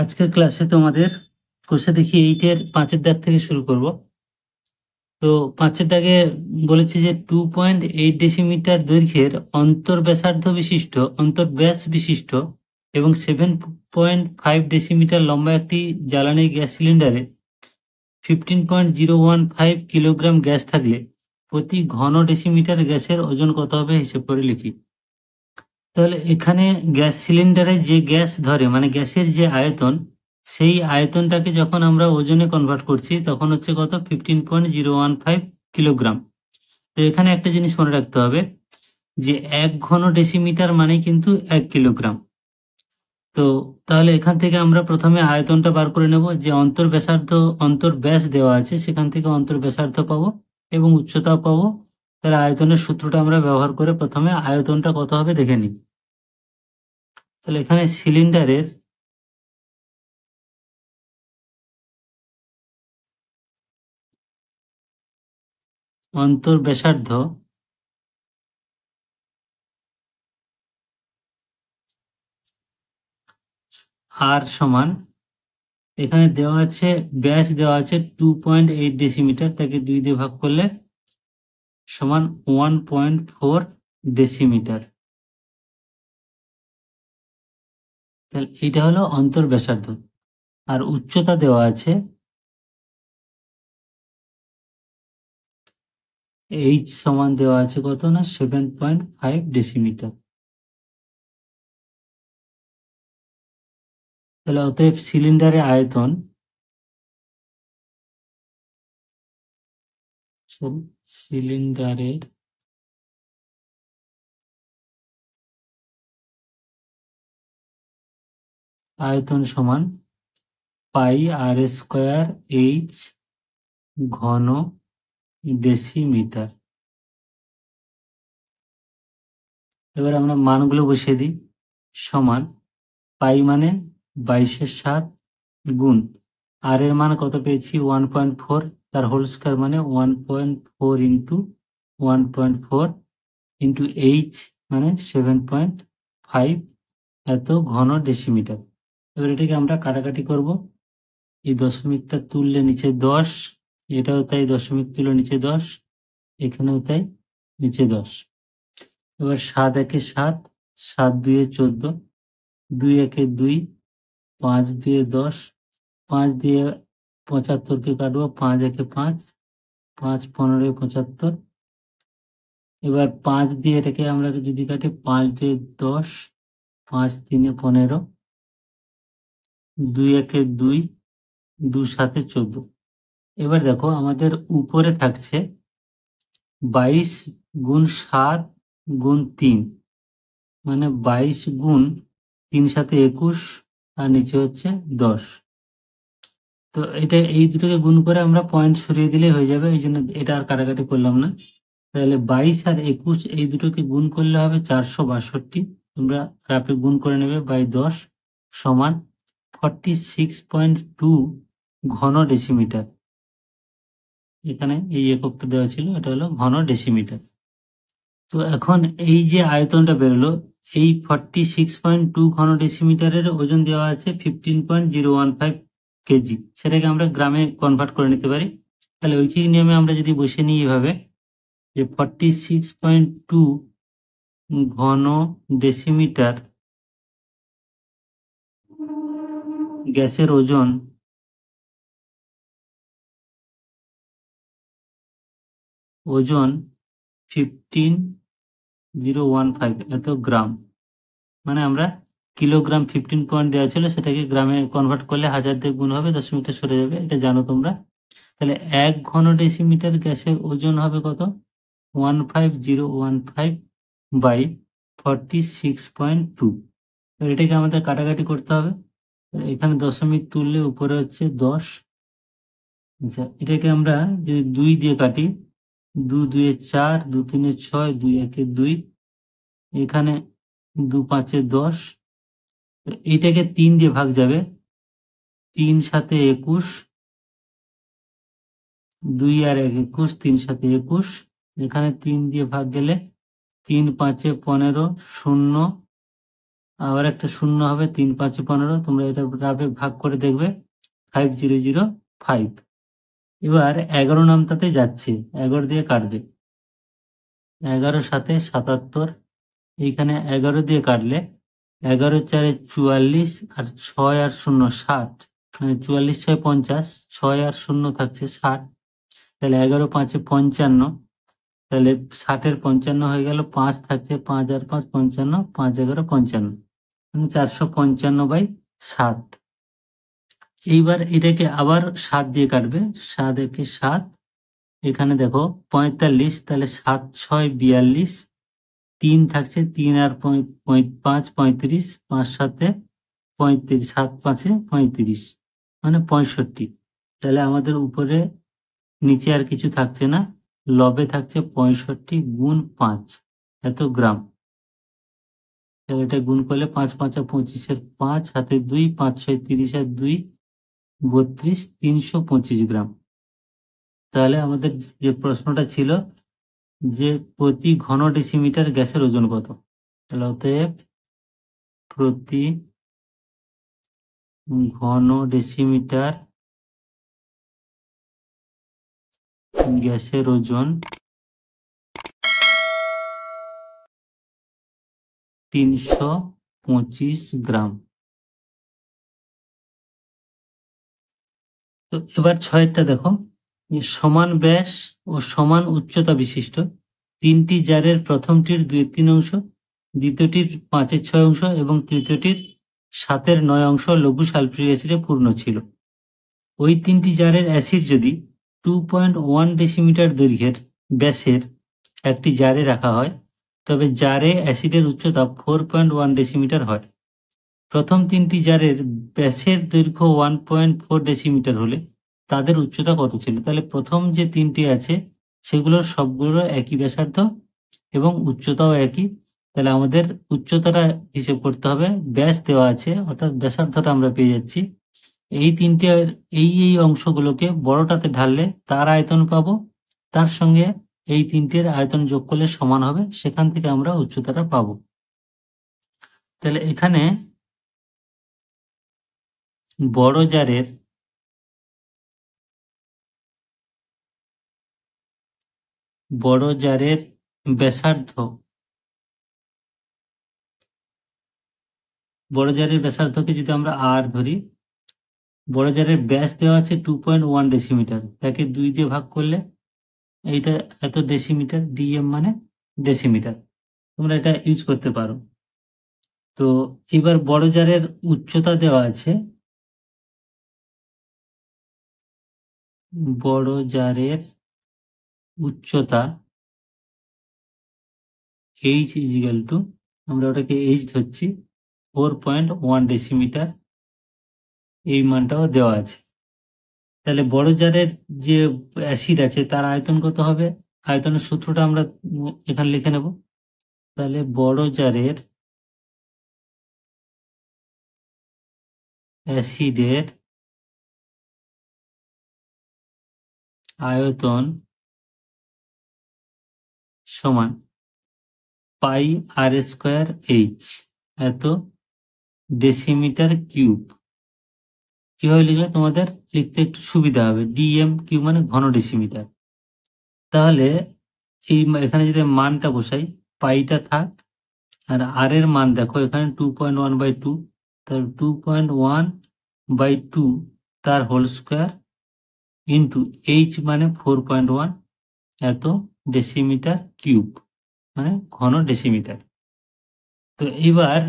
আজকের ক্লাসে তোমাদের কোষে দেখি 8-এর 5-এর দাগ থেকে শুরু করব। তো 5-এর দাগে বলেছে যে 2.8 ডেসিমিটার দৈর্ঘ্যের অন্তর্ব্যাস বিশিষ্ট এবং 7.5 ডেসিমিটার লম্বা একটি জ্বালানি গ্যাস সিলিন্ডারে 15.015 কিলোগ্রাম গ্যাস থাকলে প্রতি ঘন ডেসিমিটার গ্যাসের ওজন কত হবে হিসেব করে লিখি। তাহলে এখানে গ্যাস সিলিন্ডারে যে গ্যাস ধরে মানে গ্যাসের যে আয়তন, সেই আয়তনটাকে যখন আমরা ওজনে কনভার্ট করছি তখন হচ্ছে কত 15.015 কিলোগ্রাম। তো এখানে একটা জিনিস মনে রাখতে হবে যে 1 ঘন ডেসিমিটার মানে কিন্তু 1 কিলোগ্রাম। তো তাহলে এখান থেকে আমরা প্রথমে আয়তনটা বার করে নেব, যে অন্তর্ব্যাস দেওয়া আছে সেখান থেকে অন্তর্ব্যাসার্ধ পাবো এবং উচ্চতাও পাবো। তাহলে আয়তনের সূত্রটা আমরা ব্যবহার করে প্রথমে আয়তনটা কত হবে দেখে নিই। তাহলে এখানে সিলিন্ডারের অন্তর্ব্যাসার্ধ আর সমান, এখানে দেওয়া আছে ব্যাস দেওয়া আছে 2.8 ডেসিমিটার, তাকে 2 দিয়ে ভাগ করলে সমান 1.4 ডেসিমিটার। তাহলে এটা হলো অন্তর্ব্যাসার্ধ। আর উচ্চতা দেওয়া আছে এইচ সমান দেওয়া আছে কত না 7.5 ডেসিমিটার। তাহলে অতএব সিলিন্ডারের আয়তন সিলিন্ডারের আয়তন সমান পাই আর স্কোয়ার এইচ ঘন ডেসিমিটার। এবার আমরা মানগুলো বসিয়ে দিই। সমান পাই মানে 22/7 গুণ আর এর মান কত পেয়েছি 1.4, তার হোল স্কয়ার মানে 1.4 ইন্টু 1.4 ইন্টু এইচ মানে 7.5 এত ঘন ডেসিমিটার। এবার এটাকে আমরা কাটাকাটি করব। এই দশমিকটা তুললে নিচে 10, এটাও তাই দশমিক তুলে নিচে 10, এখানেও তাই নিচে 10। এবার 7 একে 7, 7 দুয়ে 14, 2 একে 2, 5 দুয়ে 10, 5 দিয়ে 75কে কাটবো, 5 একে 5, 5 15 75। এবার 5 দিয়ে এটাকে আমরা যদি কাটি, 5 দিয়ে 10, 5 3 15, 2 একে 2, 2 7 14। এবার দেখো আমাদের উপরে থাকছে 22 গুণ 7 গুণ 3, মানে 22 গুণ 3 7 21, আর নিচে হচ্ছে 10। তো এটা এই দুটোকে গুণ করে আমরা পয়েন্ট সরিয়ে দিলে হয়ে যাবে, এই জন্য এটা আর কাটাকাটি করলাম না। তাহলে 22 আর 21 এই দুটোকে গুণ করলে হবে 462, তোমরা রাফে গুণ করে নেবে বাই 10 সমান 46.2 ঘন ডেসিমিটার। এখানে এই এককটা দেওয়া ছিল, এটা হলো ঘন ডেসিমিটার। তো এখন এই যে আয়তনটা বেরোলো, এই 46.2 ঘন ডেসিমিটারের ওজন দেওয়া আছে 15.015 কেজি, সেটাকে আমরা গ্রামে কনভার্ট করে নিতে পারি। তাহলে ঐকিক নিয়মে আমরা যদি বসে নিই এভাবে যে 46.2 ঘন ডেসিমিটার গ্যাসের ওজন ওজন 15.015 এত গ্রাম, মানে আমরা কিলোগ্রাম 15 পয়েন্ট দেওয়া ছিল, সেটাকে গ্রামে কনভার্ট করলে 1000 দিয়ে গুণ হবে, দশমিকটা সরে যাবে, এটা জানো তোমরা। তাহলে 1 ঘন ডেসিমিটার গ্যাসের ওজন হবে কত 15015 বাই 46.2। এটাকে আমাদের কাটাকাটি করতে হবে। এখানে দশমিক তুললে উপরে হচ্ছে 10। আচ্ছা, এটাকে আমরা যদি 2 দিয়ে কাটি, 2 2 4, 2 3 6, 2 1 2, এখানে 2 5 10। এইটাকে 3 দিয়ে ভাগ যাবে, 3 7 21, 2 আর 1 21, 3 7 21। এখানে 3 দিয়ে ভাগ গেলে 3 5 15, 0 আবার একটা শূন্য হবে, 3 5 15। তোমরা এটা রাফে ভাগ করে দেখবে 5005। এবার 11 নামটাতে যাচ্ছে, 11 দিয়ে কাটবে, 11 সাথে 77। এইখানে 11 দিয়ে কাটলে 11 4 44, আর 6 আর 0 60, মানে 44 6 50, 6 আর 0 থাকছে 60, তাহলে 11 5 55, তাহলে 60 55 হয়ে গেল, 5 থাকছে, 5 আর 5 55, 5 11 55, মানে 455/7। এইবার এটাকে আবার 7 দিয়ে কাটবে, 7 একে 7, এখানে দেখো 45, তাহলে 7 6 42, 3 থাকছে, 3 আর 5 35, 5 7 35, 7 5 35, মানে 65। তাহলে আমাদের উপরে নিচে আর কিছু থাকছে না, লবে থাকছে 65 গুণ 5, এত গ্রাম। তাহলে এটা গুণ করলে 5 5 25, 5 হাতে 2, 5 6 30, আর 2 32, 325 গ্রাম। তাহলে আমাদের যে প্রশ্নটা ছিল যে প্রতি ঘন ডেসিমিটার গ্যাসের ওজন কত, তাহলে অতএব প্রতি ঘন ডেসিমিটার গ্যাসের ওজন 325 গ্রাম। তো এবার 6টা দেখো, যে সমান ব্যাস ও সমান উচ্চতা বিশিষ্ট 3টি জারের প্রথমটির 2/3 অংশ, দ্বিতীয়টির 5/6 অংশ এবং তৃতীয়টির 7/9 অংশ লঘু সালফিউরিক অ্যাসিডে পূর্ণ ছিল। ওই 3টি জারের অ্যাসিড যদি 2.1 ডেসিমিটার দৈর্ঘ্যের ব্যাসের একটি জারে রাখা হয়, তবে জারে অ্যাসিডের উচ্চতা 4.1 ডেসিমিটার হয়। প্রথম 3টি জারের ব্যাসের দৈর্ঘ্য 1.4 ডেসিমিটার হলে তাদের উচ্চতা কত ছিল? তাহলে প্রথম যে 3টি আছে সেগুলোর সবগুলো একই ব্যাসার্ধ এবং উচ্চতাও একই। তাহলে আমাদের উচ্চতাটা হিসেব করতে হবে, ব্যাস দেওয়া আছে অর্থাৎ ব্যাসার্ধটা আমরা পেয়ে যাচ্ছি। এই তিনটে এই অংশগুলোকে বড়টাতে ঢাললে তার আয়তন পাবো, তার সঙ্গে এই তিনটের আয়তন যোগ করলে সমান হবে, সেখান থেকে আমরা উচ্চতাটা পাবো। তাহলে এখানে বড় জারের ব্যাসার্ধ, বড় জারের ব্যাসার্ধকে যদি আমরা আর ধরি, বড় জারের ব্যাস দেওয়া আছে 2.1 ডেসিমিটার, তাকে 2 দিয়ে ভাগ করলে এইটা এত ডেসিমিটার, ডিএম মানে ডেসিমিটার, তোমরা এটা ইউজ করতে পারো। তো এবার বড় জারের উচ্চতা দেওয়া আছে, বড় জারের উচ্চতা h ইজিক্যাল টু, আমরা ওটাকে h ধরছি, 4.1 ডেসিমিটার, এই মানটাও দেওয়া আছে। তাহলে বড় জারের যে অ্যাসিড আছে তার আয়তন কত হবে? আয়তনের সূত্রটা আমরা এখানে লিখে নেব। তাহলে বড় জারের অ্যাসিডের আয়তন সমান পাই আর স্কোয়ার এইচ, এত ডেসিমিটার কিউব। কিভাবে লিখলে তোমাদের লিখতে একটু সুবিধা হবে, ডিএম কিউব মানে ঘন ডেসিমিটার। তাহলে এখানে যদি মানটা বসাই, পাইটা থাক, আর আর এর মান দেখো এখানে 2.1/2, তাহলে 2.1/2 তার হোল স্কোয়ার ইন্টু এইচ মানে 4.1, এত ডেসিমিটার কিউব, মানে ঘন ডেসিমিটার। তো এবার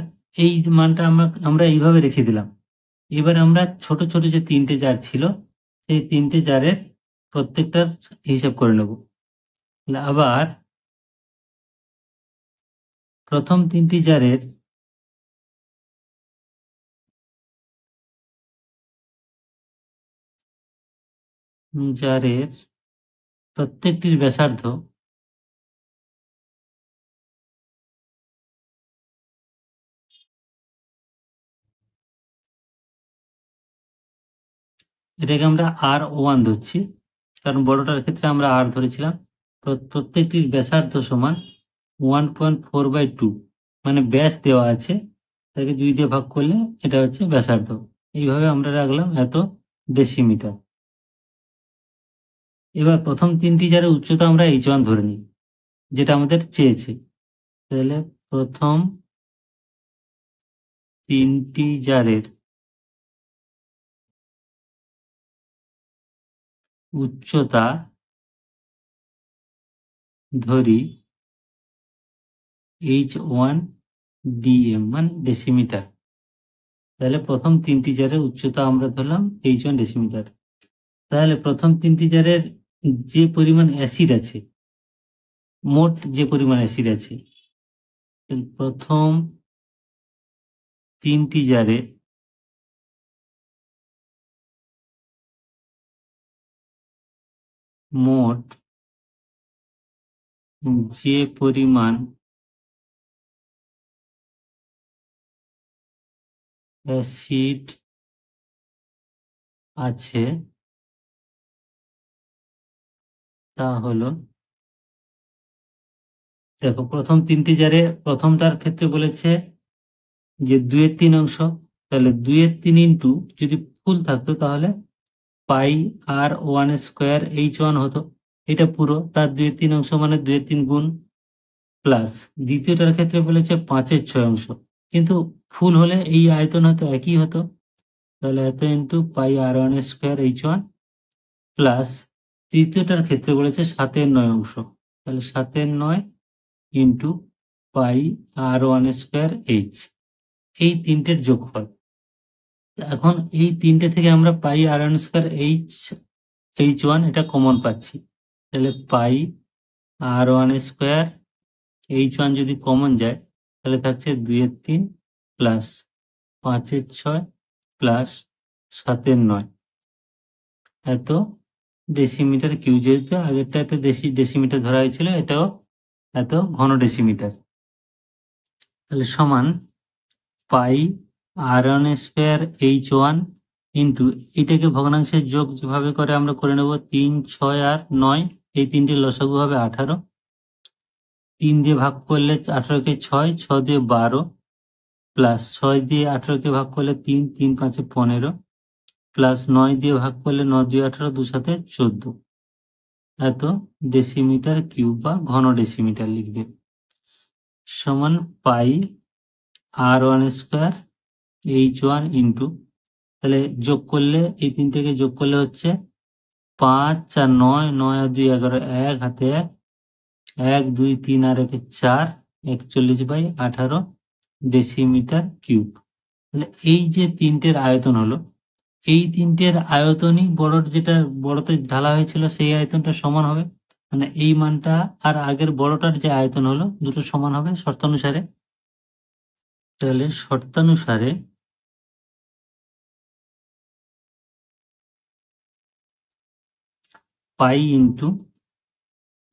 এই মানটা আমরা এইভাবে রেখে দিলাম। এবার আমরা ছোট ছোট যে 3টে জার ছিল সেই 3টে জারের প্রত্যেকটার হিসাব করে নেব। আবার প্রথম 3টি জারের প্রত্যেকটির ব্যাসার্ধ এটাকে আমরা R1 ধরছি, কারণ বড়টার ক্ষেত্রে আমরা আর ধরেছিলাম। প্রত্যেকটির ব্যাসার্ধ সমান 1.4/2, মানে ব্যাস দেওয়া আছে, তাকে 2 দিয়ে ভাগ করলে এটা হচ্ছে ব্যাসার্ধ। এইভাবে আমরা রাখলাম এত ডেসিমিটার। এবার প্রথম 3টি জারের উচ্চতা আমরা h1 ধরে নিই, যেটা আমাদের চেয়েছে। তাহলে প্রথম 3টি জারের উচ্চতা ধরি h1 dm মানে ডেসিমিটার। তাহলে প্রথম 3টি জারের উচ্চতা আমরা ধরলাম h1 ডেসিমিটার। তাহলে প্রথম 3টি জারের যে পরিমাণ অ্যাসিড আছে, মোট যে পরিমাণ অ্যাসিড আছে, প্রথম 3টি জারে মোট যে পরিমাণ অ্যাসিড আছে তা হলো, দেখো প্রথম 3টি জারে প্রথমটার ক্ষেত্রে বলেছে যে 2/3 অংশ, তাহলে 2/3 ইন্টু যদি ফুল থাকতো তাহলে পাই আর 1 স্কোয়ার h1 হতো। এটা পুরো, তার 2/3 অংশ মানে 2/3 গুণ, প্লাস দ্বিতীয়টার ক্ষেত্রে বলেছে 5/6 অংশ, কিন্তু ফুল হলে এই আয়তন হতো একই হতো, তাহলে এত ইন্টু পাই আর 1 স্কোয়ার h1, প্লাস তৃতীয়টার ক্ষেত্রে বলেছে 7/9 অংশ, তাহলে 7/9 ইন্টু পাই আর 1 স্কোয়ার h, এই তিনটের যোগফল। এখন এই তিনটে থেকে আমরা পাই আর 1 স্কোয়ার h1 এটা কমন পাচ্ছি, তাহলে পাই আর 1 স্কোয়ার h1 যদি কমন যায় তাহলে থাকছে 2/3 প্লাস 5/6 প্লাস 7/9 এত ডেসিমিটার কিউ। যেহেতু আগেরটা এত ডেসিমিটার ধরা হয়েছিল, এটাও এত ঘন ডেসিমিটার। তাহলে সমান পাই আর 1 স্কোয়ার h1 ইন্টু এটাকে ভগ্নাংশের যোগ যেভাবে করে আমরা করে নেব 3, 6 আর 9, এই তিনটে লসাগু হবে 18। 3 দিয়ে ভাগ করলে 18কে 6, 6 দিয়ে 12, প্লাস 6 দিয়ে 18কে ভাগ করলে 3, 3 5 15, প্লাস 9 দিয়ে ভাগ করলে 9 2 18, 2 7 14, এত ডেসিমিটার কিউব বা ঘন ডেসিমিটার লিখবে। সমান পাই আর 1 স্কোয়ার h1 ইন্টু, তাহলে যোগ করলে এই তিনটেকে যোগ করলে হচ্ছে 5 আর 9, 9 আর 2 11, 1 হাতে 1, 1 2 3 আর 1 4, 41/18 ডেসিমিটার কিউব। তাহলে এই যে তিনটের আয়তন হলো, এই তিনটের আয়তনই বড়র যেটা বড়তে ঢালা হয়েছিল সেই আয়তনটা সমান হবে, মানে এই মানটা আর আগের বড়টার যে আয়তন হলো দুটো সমান হবে শর্তানুসারে। তাহলে শর্তানুসারে পাই ইন্টু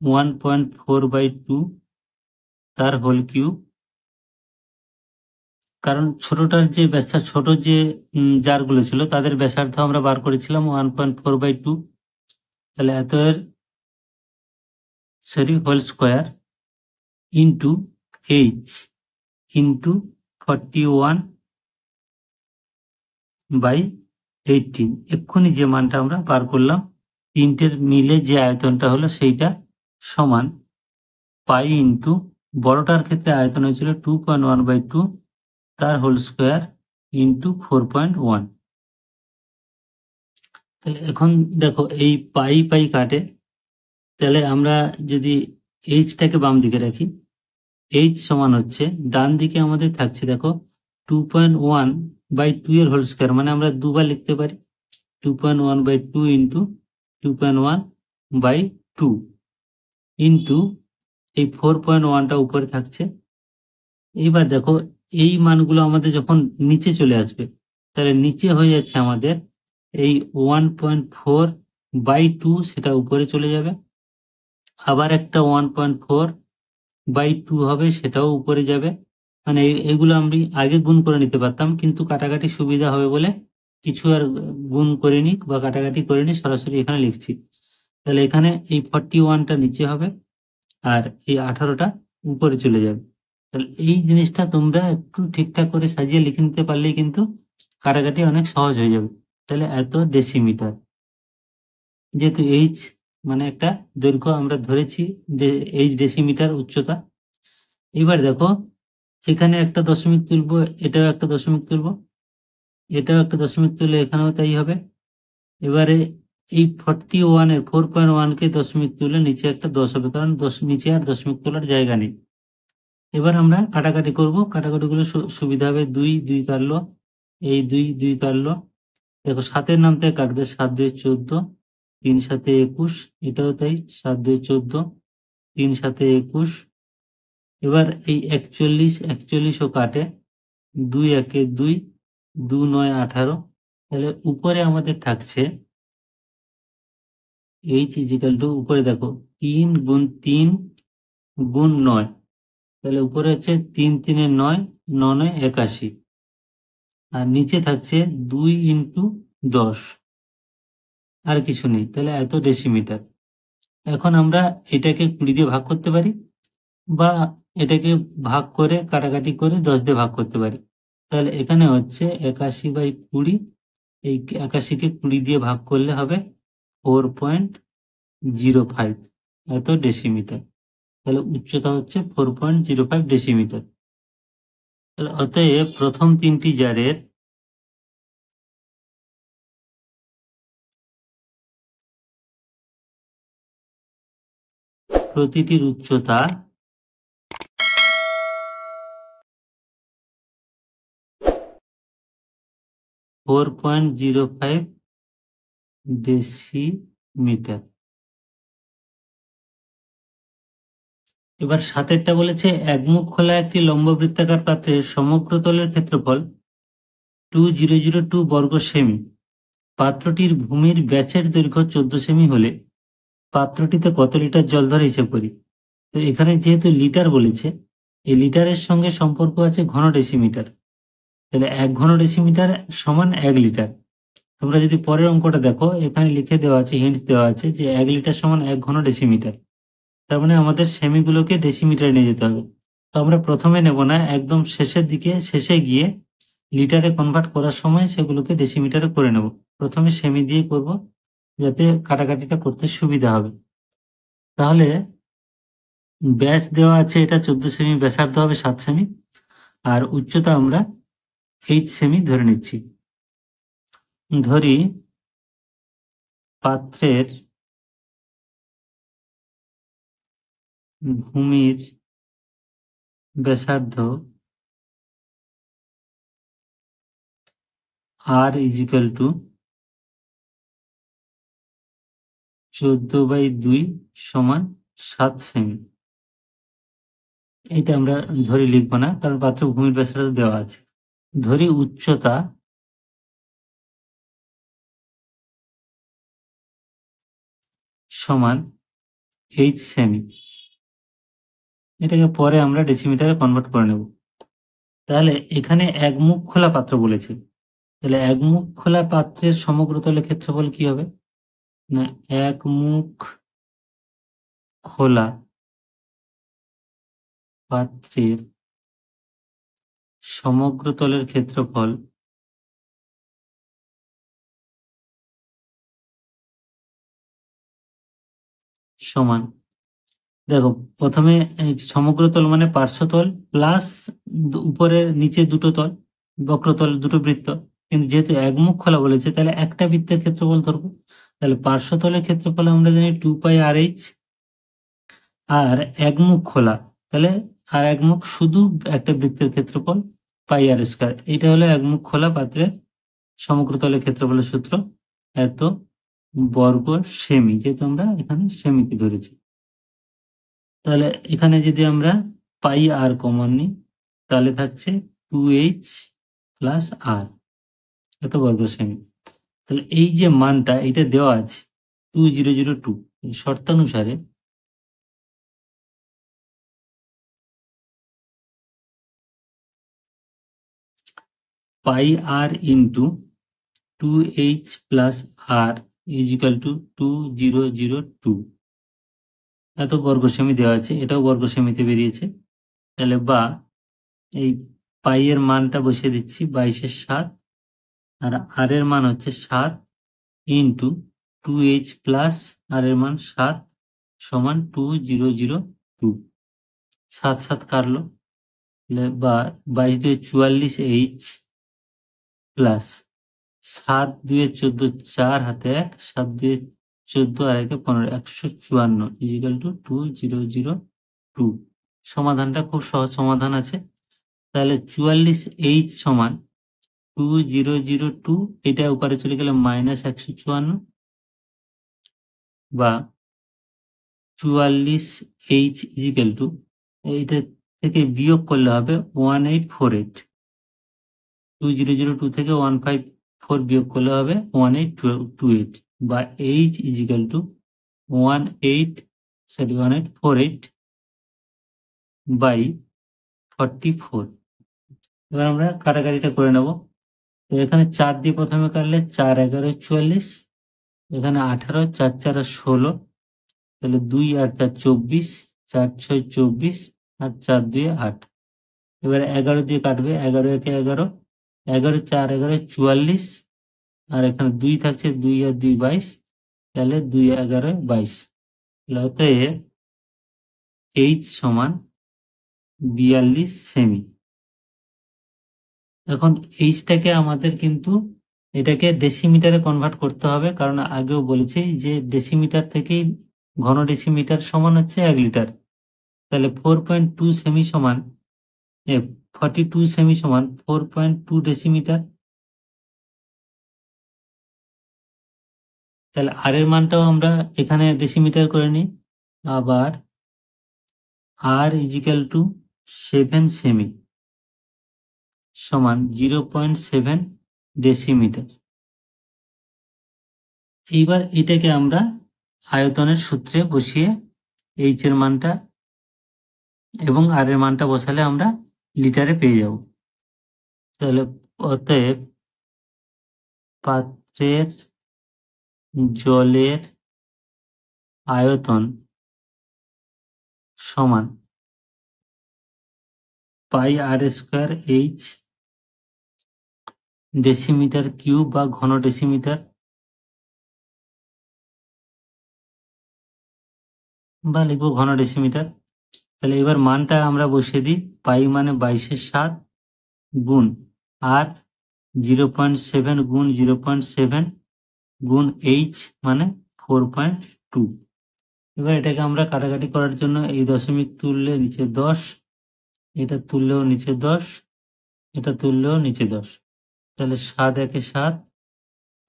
1.4/2 তার হোল কিউব, কারণ ছোটটার যে ছোট যে জারগুলো ছিল তাদের ব্যাসার্ধ আমরা বার করেছিলাম 1.4/2, তাহলে এত এর whole square into h into 41/18, এক্ষুনি যে মানটা আমরা বার করলাম তিনটের মিলে যে আয়তনটা হলো সেইটা সমান পাই ইন্টু বড়টার ক্ষেত্রে আয়তন হয়েছিল 2.1/2 তার হোল স্কোয়ার ইন্টু 4.1। তাহলে এখন দেখো এই পাই পাই কাটে, তাহলে আমরা যদি এইচটাকে বাম দিকে রাখি, এইচ সমান হচ্ছে ডান দিকে আমাদের থাকছে দেখো 2.1/2 এর হোল স্কোয়ার, মানে আমরা দুবার লিখতে পারি 2.1/2 ইন্টু 2.1/2 ইন্টু এই 4.1টা উপরে থাকছে। এইবার দেখো এই মানগুলো আমাদের যখন নিচে চলে আসবে তাহলে নিচে হয়ে যাচ্ছে আমাদের এই 1.4/2, সেটা উপরে চলে যাবে, আবার একটা 1.4/2 হবে, সেটাও উপরে যাবে, মানে এগুলো আমি আগে গুণ করে নিতে পারতাম, কিন্তু কাটাকাটি সুবিধা হবে বলে কিছু আর গুণ করিনি বা কাটাকাটি করিনি, সরাসরি এখানে লিখছি। তাহলে এখানে এই 41টা নিচে হবে আর এই 18টা উপরে চলে যাবে, তাহলে এই জিনিসটা তোমরা একটু ঠিকঠাক করে সাজিয়ে লিখে নিতে পারলেই কিন্তু কাটাকাটি অনেক সহজ হয়ে যাবে। তাহলে এত ডেসিমিটার, যেহেতু এইচ মানে একটা দৈর্ঘ্য আমরা ধরেছি, এইচ ডেসিমিটার উচ্চতা। এবার দেখো এখানে একটা দশমিক তুলবো, এটাও একটা দশমিক তুলবো, এটাও একটা দশমিক তুললে এখানেও তাই হবে। এবারে এই 4.1-কে দশমিক তুলে নিচে একটা 10 হবে, কারণ নিচে আর দশমিক তোলার জায়গা নেই। এবার আমরা কাটাকাটি করব, কাটাকাটিগুলো সুবিধা হবে। 2 2 কাটলো, এই 2 2 কাটলো। দেখো 7-এর নাম থেকে কাটবে, 7 2 14, 3 7 21, এটাও তাই, 7 2 14, 3 7 21। এবার এই 41 ও কাটে, 2 1 2, 2 9 18। তাহলে উপরে আমাদের থাকছে এইচ ইজিক্যাল টু, উপরে দেখো 3 গুণ 3 গুণ 9, তাহলে উপরে হচ্ছে 3 3 9, 9 9 81, আর নিচে থাকছে 2 ইন্টু 10, আর কিছু নেই। তাহলে এত ডেসিমিটার। এখন আমরা এটাকে 20 দিয়ে ভাগ করতে পারি, বা এটাকে ভাগ করে কাটাকাটি করে 10 দিয়ে ভাগ করতে পারি। তাহলে এখানে হচ্ছে 81/20, এই 81-কে 20 দিয়ে ভাগ করলে হবে 4.05, এত ডেসিমিটার। তাহলে উচ্চতা হচ্ছে 4.05 ডেসিমিটার। তাহলে অতএব প্রথম 3টি জারের প্রতিটির উচ্চতা 4.05 ডেসিমিটার। এবার 7-এরটা বলেছে একমুখ খোলা একটি লম্ব বৃত্তাকার পাত্রের সমগ্র তলের ক্ষেত্রফল 2002 বর্গ সেমি। পাত্রটির ভূমির ব্যাসের দৈর্ঘ্য 14 সেমি হলে পাত্রটিতে কত লিটার জল ধরে হিসেব করি। তো এখানে যেহেতু লিটার বলেছে, এই লিটারের সঙ্গে সম্পর্ক আছে ঘন ডেসিমিটার। তাহলে 1 ঘন ডেসিমিটার সমান 1 লিটার। তোমরা যদি পরের অঙ্কটা দেখো, এখানে লিখে দেওয়া আছে, হিন্ট দেওয়া আছে যে 1 লিটার সমান 1 ঘন ডেসিমিটার। তার মানে আমাদের সেমিগুলোকে ডেসিমিটারে নিয়ে যেতে হবে। তো আমরা প্রথমে নেব না, একদম শেষের দিকে, শেষে গিয়ে লিটারে কনভার্ট করার সময় সেগুলোকে ডেসিমিটারে করে নেব। প্রথমে সেমি দিয়ে করব, যাতে কাটাকাটিটা করতে সুবিধা হবে। তাহলে ব্যাস দেওয়া আছে, এটা 14 সেমি, ব্যাসার্ধ হবে 7 সেমি, আর উচ্চতা আমরা 8 সেমি ধরে নিচ্ছি। ধরি পাত্রের ভূমির ব্যাসার্ধ r ইজিক্যাল টু 14/2 সমান 7 সেমি। এটা আমরা ধরে লিখবো না, কারণ পাত্র ভূমির ব্যাসার্ধ দেওয়া আছে। ধরি উচ্চতা সমান 8 সেমি। এটাকে পরে আমরা ডেসিমিটারে কনভার্ট করে নেব। তাহলে এখানে একমুখ খোলা পাত্র বলেছে, তাহলে একমুখ খোলা পাত্রের সমগ্র তলের ক্ষেত্রফল কি হবে না, একমুখ খোলা পাত্রের সমগ্র তলের ক্ষেত্রফল সমান, দেখো প্রথমে এই সমগ্র তল মানে পার্শ্বতল প্লাস উপরের নিচে দুটো তল, বক্রতল, দুটো বৃত্ত। কিন্তু যেহেতু একমুখ খোলা বলেছে, তাহলে একটা বৃত্তের ক্ষেত্রফল ধরবো। তাহলে পার্শ্বতলের ক্ষেত্রফল আমরা জানি 2πr/h, আর একমুখ খোলা, তাহলে আর একমুখ শুধু একটা বৃত্তের ক্ষেত্রফল πr²। এটা হলো একমুখ খোলা পাত্রের সমগ্র তলের ক্ষেত্রফলের সূত্র, এত বর্গ সেমি, যেহেতু আমরা এখানে সেমিকে ধরেছি। তাহলে এখানে যদি আমরা পাই আর কমন নিই, তাহলে থাকছে 2h প্লাস r, এত বর্গ সেমি। তাহলে এই যে মানটা এটা দেওয়া আছে 2002, শর্তানুসারে pi r into 2h plus r is equal to 2002, এত বর্গ সেমি দেওয়া আছে, এটাও বর্গ সেমিতে বেরিয়েছে। তাহলে বা এই পাই এর মানটা বসিয়ে দিচ্ছি 22/7, আর আর এর মান হচ্ছে 7 ইন্টু 2h প্লাস আর এর মান 7 সমান 2002। 7 7 কাটলো, বা 22 2 44h প্লাস 7 2 14, 4 হাতে 1, 7 2 14 আর 1 15, 154 ইকুয়াল টু 2002। সমাধানটা খুব সহজ সমাধান আছে। তাহলে 44h সমান 2002, এটা উপরে চলে গেলে -154, বা 44h ইকুয়াল টু, এইটা থেকে বিয়োগ করলে হবে 1848। 2002 থেকে 154 বিয়োগ করলে হবে 1828, বা h ইকুয়াল টু 1848 বাই 44। এবার আমরা কাটাকাটিটা করে নেব। তো এখানে 4 দিয়ে প্রথমে কাটলে 4 11 44, এখানে 18, 4 4 16, তাহলে 2 আর 4 24, 4 6 24, আর 4 2 8। এবার 11 দিয়ে কাটবে, 11 1 11, 11 4 11 44, আর এখানে 2 থাকছে, 2 আর 2 22, তাহলে 2 11 22। অতএব h সমান 42 সেমি। এখন এইচটাকে আমাদের কিন্তু এটাকে ডেসিমিটারে কনভার্ট করতে হবে, কারণ আগেও বলেছি যে ডেসিমিটার থেকেই ঘন ডেসিমিটার সমান হচ্ছে 1 লিটার। তাহলে 4.2 সেমি সমান 42 সেমি সমান 4.2 ডেসিমিটার। তাহলে আর এর মানটাও আমরা এখানে ডেসিমিটার করে নিই। আবার আর ইজিক্যাল টু 7 সেমি সমান 0.7 ডেসিমিটার। এইবার এটাকে আমরা আয়তনের সূত্রে বসিয়ে এইচ এর মানটা এবং আর এর মানটা বসালে আমরা লিটারে পেয়ে যাব। তাহলে অতএব পাত্রের জলের আয়তন সমান পাই আর স্কোয়ার এইচ ডেসিমিটার কিউব বা ঘন ডেসিমিটার, বা লিখবো ঘন ডেসিমিটার। তাহলে এবার মানটা আমরা বসিয়ে দিই। পাই মানে 22/7 গুণ আর 0.7 গুণ 0.7 গুণ এইচ মানে 4.2। এবার এটাকে আমরা কাটাকাটি করার জন্য এই দশমিক তুললে নিচে 10, এটা তুললেও নিচে 10, এটা তুললেও নিচে 10। তাহলে 7 1 7,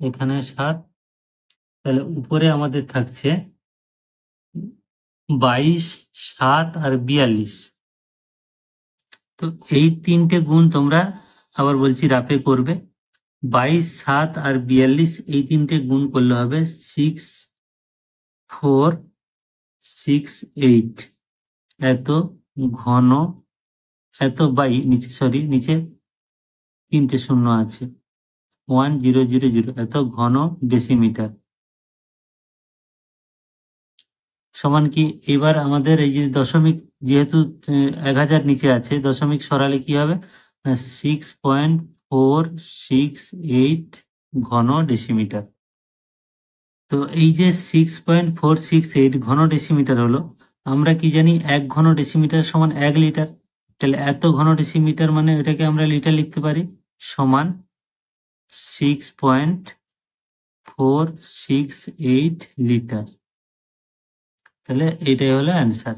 এখানে 7, তাহলে উপরে আমাদের থাকছে 22 7 আর 42। তো এই তিনটে গুণ তোমরা আবার বলছি রাফে করবে। 22 7 আর 42 এই তিনটে গুণ করলে হবে 6 4 6 8। এত ঘন, এত বাই নিচে, সরি নিচে 3টে শূন্য আছে, 1000, এত ঘন ডেসিমিটার সমান কি? এবার আমাদের এই যে দশমিক, যেহেতু 1000 নিচে আছে, দশমিক সরালে কি হবে? 6.468 ঘন ডেসিমিটার। তো এই যে 6.468 ঘন ডেসিমিটার হলো, আমরা কি জানি 1 ঘন ডেসিমিটার সমান 1 লিটার। তাহলে এত ঘন ডেসিমিটার মানে এটাকে আমরা লিটার লিখতে পারি, সমান 6.468 লিটার। তাহলে এইটাই হলো অ্যান্সার।